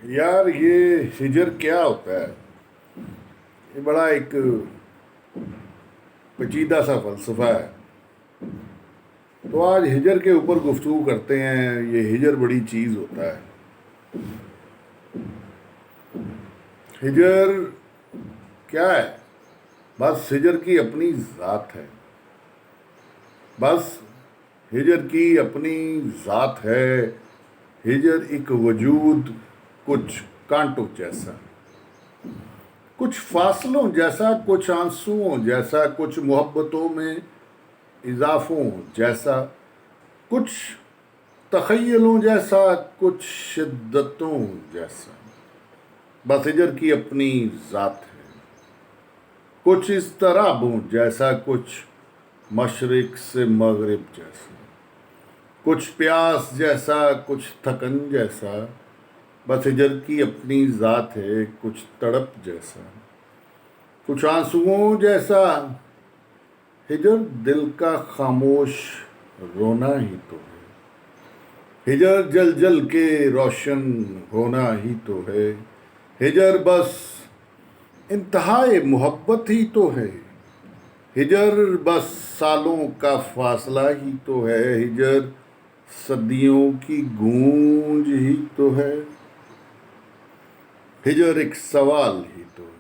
یار یہ ہجر کیا ہوتا ہے؟ یہ بڑا ایک پیچیدہ سا فلسفہ ہے. تو آج ہجر کے اوپر گفتگو کرتے ہیں. یہ ہجر بڑی چیز ہوتا ہے. ہجر کیا ہے؟ بس ہجر کی اپنی ذات ہے. بس ہجر کی اپنی ذات ہے. ہجر ایک وجود، کچھ کانٹوں جیسا، کچھ فاصلوں جیسا، کچھ آنسوؤں جیسا، کچھ محبتوں میں اضافوں جیسا، کچھ تخیلوں جیسا، کچھ شدتوں جیسا. بس ہجر کی اپنی ذات ہے. کچھ اضطرابوں جیسا، کچھ مشرق سے مغرب جیسا، کچھ پیاس جیسا، کچھ تھکن جیسا. بس ہجر کی اپنی ذات ہے. کچھ تڑپ جیسا، کچھ آنسوؤں جیسا. ہجر دل کا خاموش رونا ہی تو ہے. ہجر جل جل کے روشن ہونا ہی تو ہے. ہجر بس انتہائے محبت ہی تو ہے. ہجر بس سالوں کا فاصلہ ہی تو ہے. ہجر صدیوں کی گونج ہی تو ہے. ہجر ایک سوال ہی تو ہے.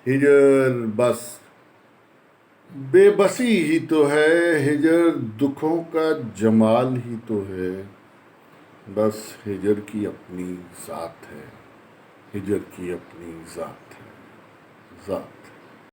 ہجر بس بے بسی ہی تو ہے. ہجر دکھوں کا جمال ہی تو ہے. بس ہجر کی اپنی ذات ہے. ہجر کی اپنی ذات ہے. ذات